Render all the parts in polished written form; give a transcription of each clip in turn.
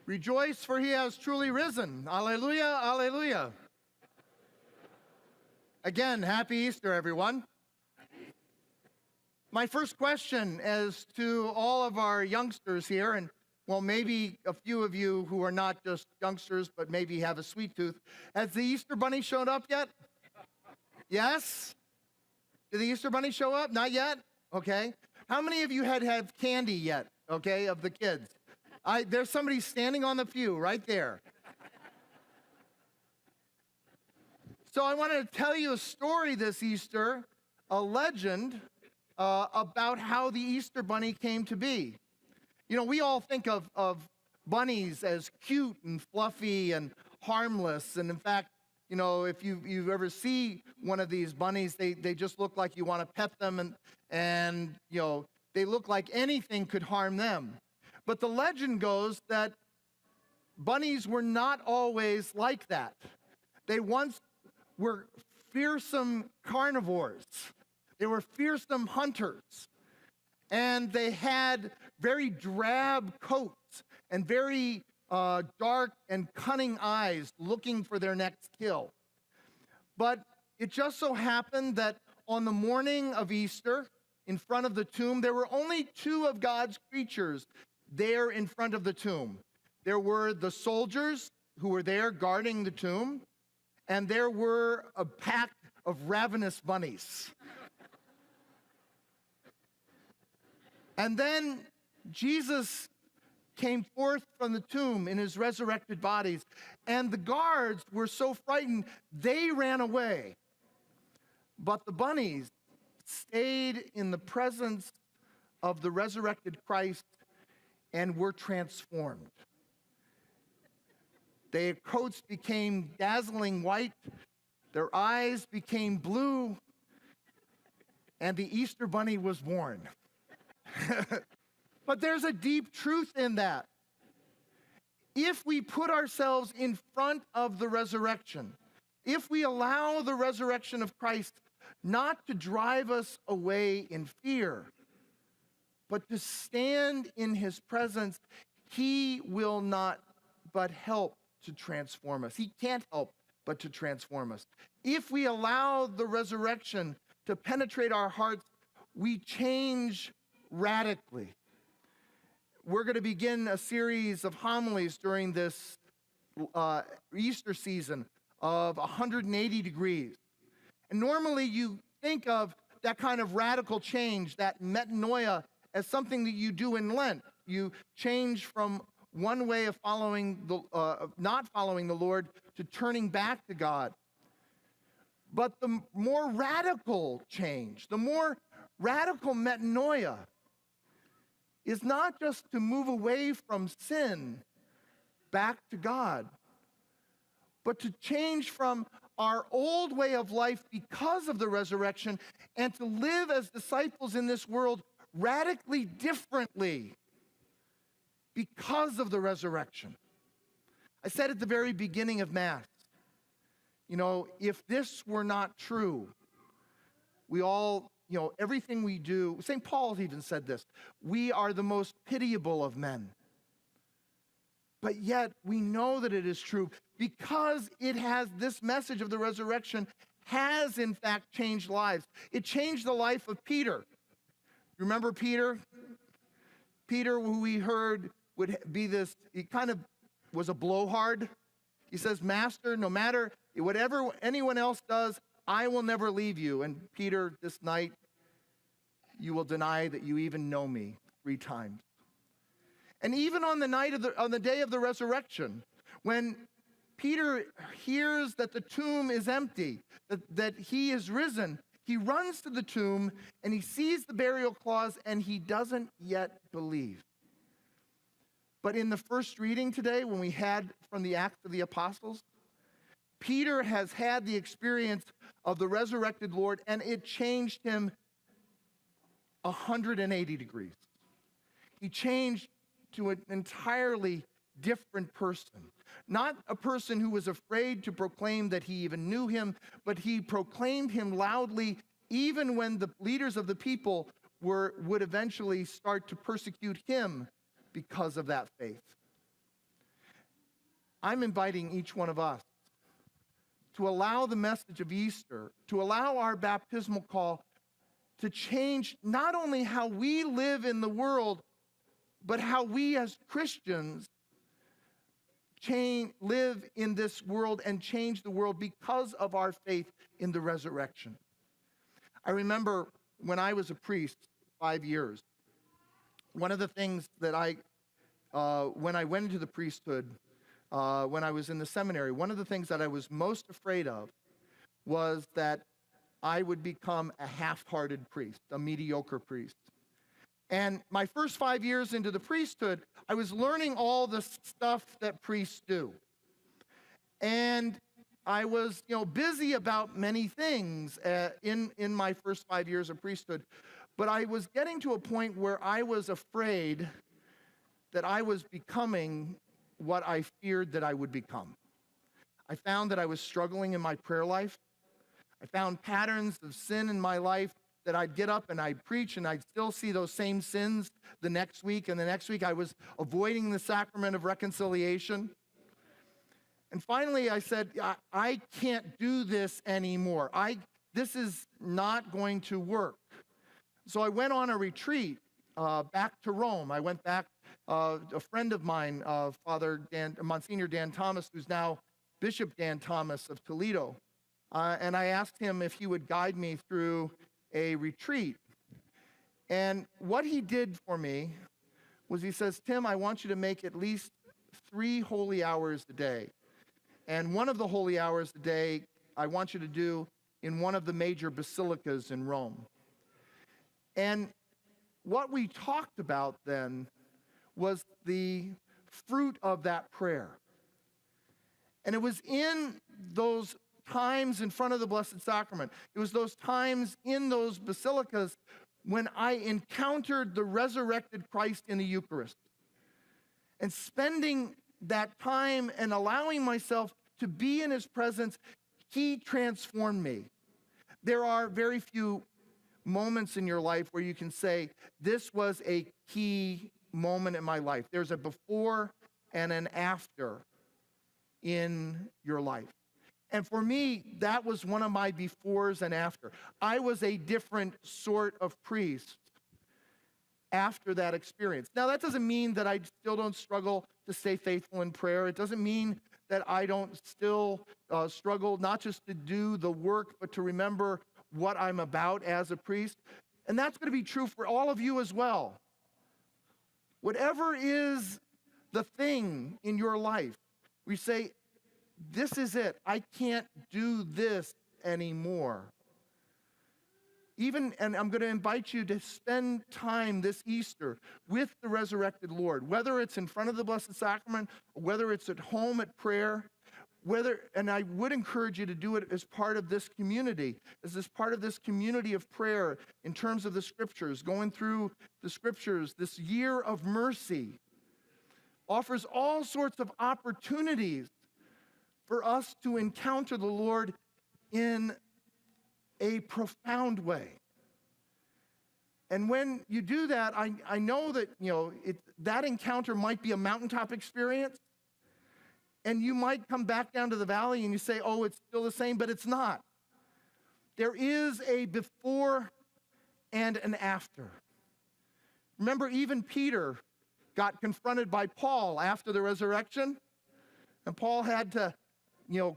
Rejoice, for he has truly risen. Alleluia, alleluia. Again, happy Easter, everyone. My first question is to all of our youngsters here, and well, maybe a few of you who are not just youngsters, but maybe have a sweet tooth. Has the Easter Bunny showed up yet? Yes? Did the Easter Bunny show up? Not yet? Okay. How many of you have candy yet, okay, of the kids? There's somebody standing on the pew right there. So I wanted to tell you a story this Easter, a legend about how the Easter Bunny came to be. You know, we all think of bunnies as cute and fluffy and harmless. And in fact, you know, if you ever see one of these bunnies, they just look like you want to pet them and you know, they look like anything could harm them. But the legend goes that bunnies were not always like that. They once were fearsome carnivores. They were fearsome hunters. And they had very drab coats and very dark and cunning eyes looking for their next kill. But it just so happened that on the morning of Easter, in front of the tomb, there were only two of God's creatures there in front of the tomb. There were the soldiers who were there guarding the tomb, and there were a pack of ravenous bunnies. And then Jesus came forth from the tomb in his resurrected bodies, and the guards were so frightened, they ran away. But the bunnies stayed in the presence of the resurrected Christ and were transformed. Their coats became dazzling white, their eyes became blue, and the Easter Bunny was born. But there's a deep truth in that. If we put ourselves in front of the resurrection, if we allow the resurrection of Christ not to drive us away in fear, but to stand in his presence, he will not but help to transform us. He can't help but to transform us. If we allow the resurrection to penetrate our hearts, we change radically. We're going to begin a series of homilies during this Easter season of 180 degrees. And normally you think of that kind of radical change, that metanoia, as something that you do in Lent. You change from one way of not following the Lord to turning back to God. But the more radical change, the more radical metanoia, is not just to move away from sin back to God, but to change from our old way of life because of the resurrection and to live as disciples in this world radically differently because of the resurrection. I said at the very beginning of Mass, you know, if this were not true, we all, you know, everything we do, St. Paul even said this, we are the most pitiable of men. But yet we know that it is true because it has, this message of the resurrection has in fact changed lives. It changed the life of Peter. Remember Peter? Peter, who we heard would be this, he kind of was a blowhard. He says, Master, no matter whatever anyone else does, I will never leave you. And Peter, this night, you will deny that you even know me 3 times. And even on the day of the resurrection, when Peter hears that the tomb is empty, that he is risen, he runs to the tomb and he sees the burial cloths and he doesn't yet believe. But in the first reading today, when we had from the Acts of the Apostles, Peter has had the experience of the resurrected Lord, and it changed him 180 degrees. He changed to an entirely different person. Not a person who was afraid to proclaim that he even knew him, but he proclaimed him loudly even when the leaders of the people would eventually start to persecute him because of that faith. I'm inviting each one of us to allow the message of Easter, to allow our baptismal call to change not only how we live in the world, but how we as Christians live in this world and change the world because of our faith in the resurrection. I remember when I was a priest 5 years, one of the things that when I went into the priesthood, when I was in the seminary, one of the things that I was most afraid of was that I would become a half-hearted priest, a mediocre priest. And my first 5 years into the priesthood, I was learning all the stuff that priests do. And I was, busy about many things in my first 5 years of priesthood. But I was getting to a point where I was afraid that I was becoming what I feared that I would become. I found that I was struggling in my prayer life. I found patterns of sin in my life that I'd get up and I'd preach and I'd still see those same sins the next week. And the next week I was avoiding the sacrament of reconciliation. And finally I said, I can't do this anymore. This is not going to work. So I went on a retreat back to Rome. I went back, a friend of mine, Monsignor Dan Thomas, who's now Bishop Dan Thomas of Toledo, and I asked him if he would guide me through a retreat. And what he did for me was he says, Tim, I want you to make at least 3 holy hours a day. And one of the holy hours a day I want you to do in one of the major basilicas in Rome. And what we talked about then was the fruit of that prayer. And it was in those times in front of the Blessed Sacrament, it was those times in those basilicas when I encountered the resurrected Christ in the Eucharist. And spending that time and allowing myself to be in his presence, he transformed me. There are very few moments in your life where you can say, this was a key moment in my life. There's a before and an after in your life. And for me, that was one of my befores and after. I was a different sort of priest after that experience. Now, that doesn't mean that I still don't struggle to stay faithful in prayer. It doesn't mean that I don't still struggle not just to do the work, but to remember what I'm about as a priest. And that's going to be true for all of you as well. Whatever is the thing in your life, we say, this is it. I can't do this anymore. And I'm going to invite you to spend time this Easter with the resurrected Lord, whether it's in front of the Blessed Sacrament, or whether it's at home at prayer, and I would encourage you to do it as part of this community, as part of this community of prayer in terms of the Scriptures, going through the Scriptures. This year of mercy offers all sorts of opportunities for us to encounter the Lord in a profound way. And when you do that, I know that that encounter might be a mountaintop experience, and you might come back down to the valley and you say, oh, it's still the same, but it's not. There is a before and an after. Remember, even Peter got confronted by Paul after the resurrection, and Paul had to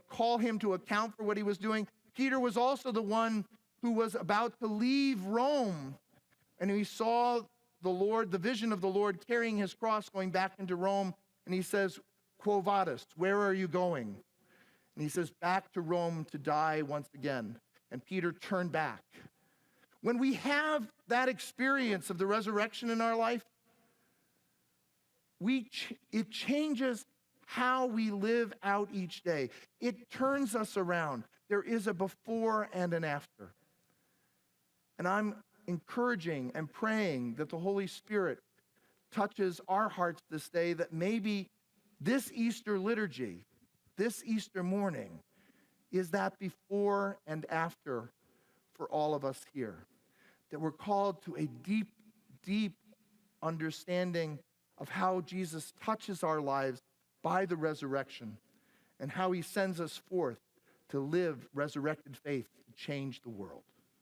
call him to account for what he was doing. Peter was also the one who was about to leave Rome, and he saw the Lord, the vision of the Lord carrying his cross going back into Rome, and he says, Quo vadis, where are you going? And he says, back to Rome to die once again. And Peter turned back. When we have that experience of the resurrection in our life, it changes how we live out each day. It turns us around. There is a before and an after. And I'm encouraging and praying that the Holy Spirit touches our hearts this day, that maybe this Easter liturgy, this Easter morning, is that before and after for all of us here. That we're called to a deep, deep understanding of how Jesus touches our lives by the resurrection and how he sends us forth to live resurrected faith to change the world.